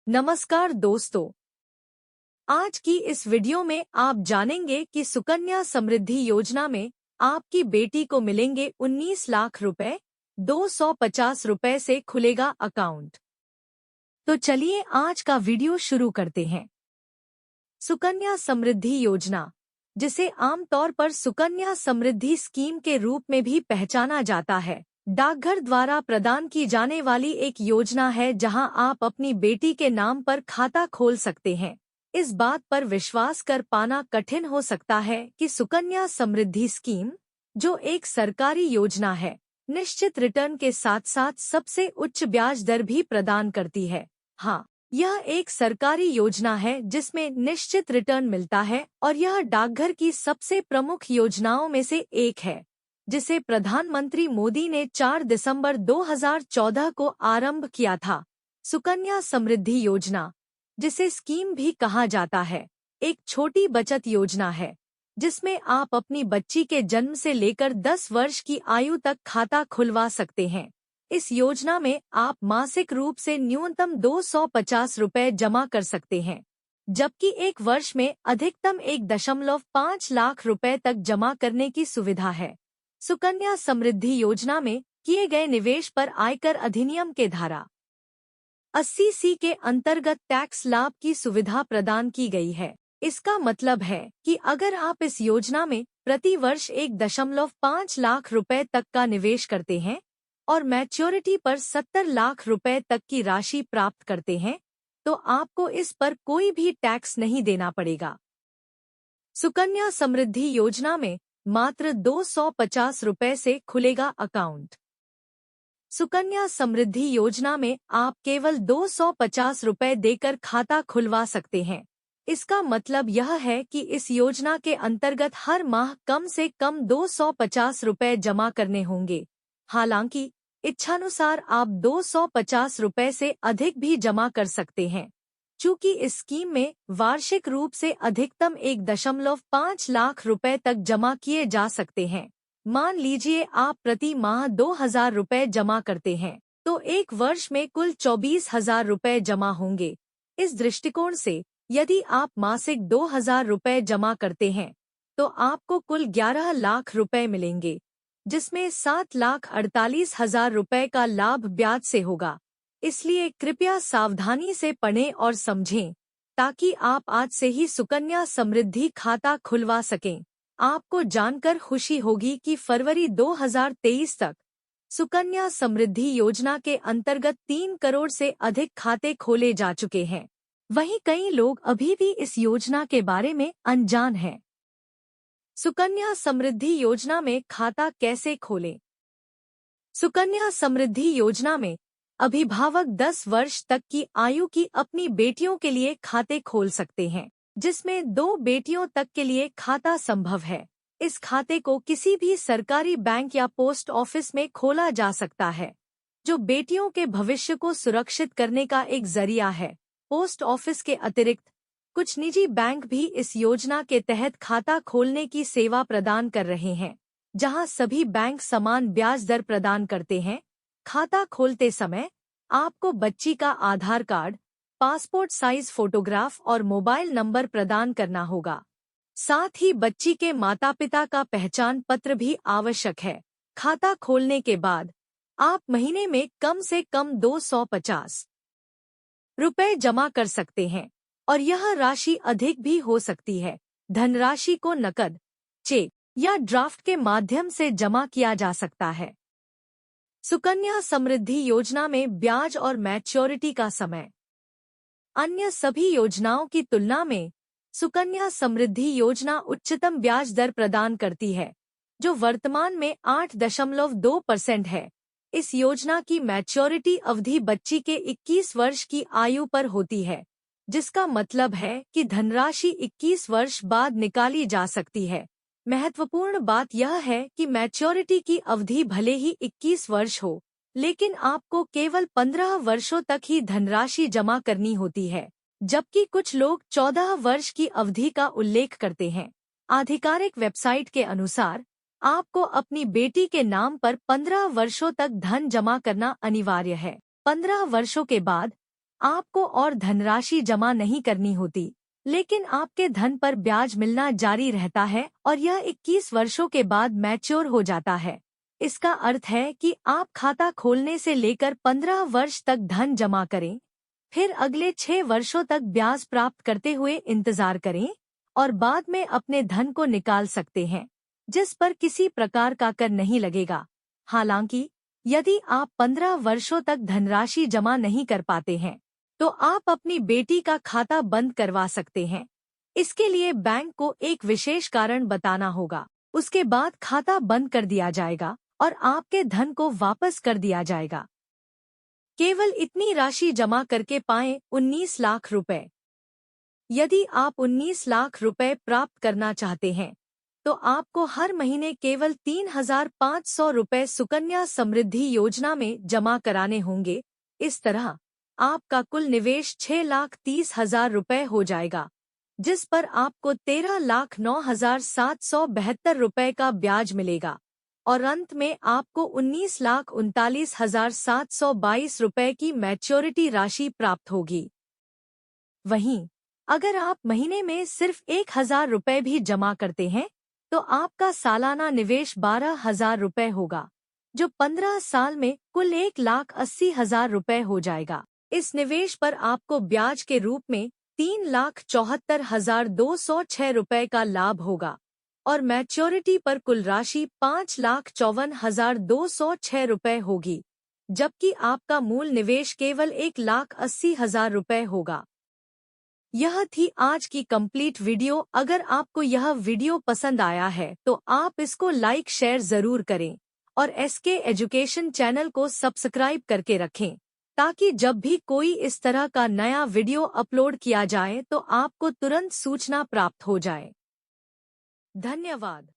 नमस्कार दोस्तों, आज की इस वीडियो में आप जानेंगे कि सुकन्या समृद्धि योजना में आपकी बेटी को मिलेंगे 19 लाख रुपए, 250 रुपए से खुलेगा अकाउंट। तो चलिए आज का वीडियो शुरू करते हैं। सुकन्या समृद्धि योजना, जिसे आमतौर पर सुकन्या समृद्धि स्कीम के रूप में भी पहचाना जाता है, डाकघर द्वारा प्रदान की जाने वाली एक योजना है जहां आप अपनी बेटी के नाम पर खाता खोल सकते हैं। इस बात पर विश्वास कर पाना कठिन हो सकता है कि सुकन्या समृद्धि स्कीम, जो एक सरकारी योजना है, निश्चित रिटर्न के साथ साथ सबसे उच्च ब्याज दर भी प्रदान करती है। हाँ, यह एक सरकारी योजना है जिसमें निश्चित रिटर्न मिलता है और यह डाकघर की सबसे प्रमुख योजनाओं में से एक है, जिसे प्रधानमंत्री मोदी ने 4 दिसंबर 2014 को आरंभ किया था। सुकन्या समृद्धि योजना, जिसे स्कीम भी कहा जाता है, एक छोटी बचत योजना है जिसमें आप अपनी बच्ची के जन्म से लेकर 10 वर्ष की आयु तक खाता खुलवा सकते हैं। इस योजना में आप मासिक रूप से न्यूनतम 250 रुपए जमा कर सकते हैं, जबकि एक वर्ष में अधिकतम 1.5 लाख रुपए तक जमा करने की सुविधा है। सुकन्या समृद्धि योजना में किए गए निवेश पर आयकर अधिनियम के धारा 80C के अंतर्गत टैक्स लाभ की सुविधा प्रदान की गई है। इसका मतलब है कि अगर आप इस योजना में प्रति वर्ष 1.5 लाख रुपए तक का निवेश करते हैं और मैच्योरिटी पर 70 लाख रुपए तक की राशि प्राप्त करते हैं, तो आपको इस पर कोई भी टैक्स नहीं देना पड़ेगा। सुकन्या समृद्धि योजना में मात्र 250 रुपए से खुलेगा अकाउंट। सुकन्या समृद्धि योजना में आप केवल 250 रुपए देकर खाता खुलवा सकते हैं। इसका मतलब यह है कि इस योजना के अंतर्गत हर माह कम से कम 250 रुपए जमा करने होंगे। हालांकि इच्छानुसार आप 250 रुपए से अधिक भी जमा कर सकते हैं। चूंकि इस स्कीम में वार्षिक रूप से अधिकतम 1.5 लाख रुपए तक जमा किए जा सकते हैं। मान लीजिए आप प्रति माह 2,000 रुपए जमा करते हैं, तो एक वर्ष में कुल 24,000 रुपए जमा होंगे। इस दृष्टिकोण से यदि आप मासिक 2,000 रुपए जमा करते हैं, तो आपको कुल 11 लाख रुपए मिलेंगे, जिसमें 7,48,000 रुपए का लाभ ब्याज से होगा। इसलिए कृपया सावधानी से पढ़ें और समझें, ताकि आप आज से ही सुकन्या समृद्धि खाता खुलवा सकें। आपको जानकर खुशी होगी कि फरवरी 2023 तक सुकन्या समृद्धि योजना के अंतर्गत 3 करोड़ से अधिक खाते खोले जा चुके हैं। वहीं कई लोग अभी भी इस योजना के बारे में अनजान हैं। सुकन्या समृद्धि योजना में खाता कैसे खोलें? सुकन्या समृद्धि योजना में अभिभावक 10 वर्ष तक की आयु की अपनी बेटियों के लिए खाते खोल सकते हैं, जिसमें 2 बेटियों तक के लिए खाता संभव है। इस खाते को किसी भी सरकारी बैंक या पोस्ट ऑफिस में खोला जा सकता है, जो बेटियों के भविष्य को सुरक्षित करने का एक जरिया है। पोस्ट ऑफिस के अतिरिक्त कुछ निजी बैंक भी इस योजना के तहत खाता खोलने की सेवा प्रदान कर रहे हैं, जहां सभी बैंक समान ब्याज दर प्रदान करते हैं। खाता खोलते समय आपको बच्ची का आधार कार्ड, पासपोर्ट साइज फोटोग्राफ और मोबाइल नंबर प्रदान करना होगा। साथ ही बच्ची के माता-पिता का पहचान पत्र भी आवश्यक है। खाता खोलने के बाद आप महीने में कम से कम 250 रुपए जमा कर सकते हैं और यह राशि अधिक भी हो सकती है। धनराशि को नकद, चेक या ड्राफ्ट के माध्यम से जमा किया जा सकता है। सुकन्या समृद्धि योजना में ब्याज और मैच्योरिटी का समय। अन्य सभी योजनाओं की तुलना में सुकन्या समृद्धि योजना उच्चतम ब्याज दर प्रदान करती है, जो वर्तमान में 8.2% है। इस योजना की मैच्योरिटी अवधि बच्ची के 21 वर्ष की आयु पर होती है, जिसका मतलब है कि धनराशि 21 वर्ष बाद निकाली जा सकती है। महत्वपूर्ण बात यह है कि मैच्योरिटी की अवधि भले ही 21 वर्ष हो, लेकिन आपको केवल 15 वर्षों तक ही धनराशि जमा करनी होती है, जबकि कुछ लोग 14 वर्ष की अवधि का उल्लेख करते हैं। आधिकारिक वेबसाइट के अनुसार आपको अपनी बेटी के नाम पर 15 वर्षों तक धन जमा करना अनिवार्य है। 15 वर्षों के बाद आपको और धनराशि जमा नहीं करनी होती, लेकिन आपके धन पर ब्याज मिलना जारी रहता है और यह 21 वर्षों के बाद मैच्योर हो जाता है। इसका अर्थ है कि आप खाता खोलने से लेकर 15 वर्ष तक धन जमा करें, फिर अगले 6 वर्षों तक ब्याज प्राप्त करते हुए इंतजार करें और बाद में अपने धन को निकाल सकते हैं, जिस पर किसी प्रकार का कर नहीं लगेगा। हालांकि यदि आप 15 वर्षों तक धनराशि जमा नहीं कर पाते हैं, तो आप अपनी बेटी का खाता बंद करवा सकते हैं। इसके लिए बैंक को एक विशेष कारण बताना होगा। उसके बाद खाता बंद कर दिया जाएगा और आपके धन को वापस कर दिया जाएगा। केवल इतनी राशि जमा करके पाएं 19 लाख रुपए। यदि आप 19 लाख रुपए प्राप्त करना चाहते हैं, तो आपको हर महीने केवल 3,500 रुपए सुकन्या समृद्धि योजना में जमा कराने होंगे। इस तरह आपका कुल निवेश 6,30,000 रुपए हो जाएगा, जिस पर आपको 13,09,772 रुपए का ब्याज मिलेगा और अंत में आपको 19,39,722 रुपए की मैच्योरिटी राशि प्राप्त होगी। वहीं अगर आप महीने में सिर्फ 1,000 रुपए भी जमा करते हैं, तो आपका सालाना निवेश 12,000 रुपए होगा, जो 15 साल में कुल 1,80,000 रुपए हो जाएगा। इस निवेश पर आपको ब्याज के रूप में 3,74,206 रुपए का लाभ होगा और मैच्योरिटी पर कुल राशि 5,54,206 रुपए होगी, जबकि आपका मूल निवेश केवल 1,80,000 रुपए होगा। यह थी आज की कंप्लीट वीडियो। अगर आपको यह वीडियो पसंद आया है तो आप इसको लाइक शेयर जरूर करें और एसके एजुकेशन चैनल को सब्सक्राइब करके रखें, ताकि जब भी कोई इस तरह का नया वीडियो अपलोड किया जाए तो आपको तुरंत सूचना प्राप्त हो जाए। धन्यवाद।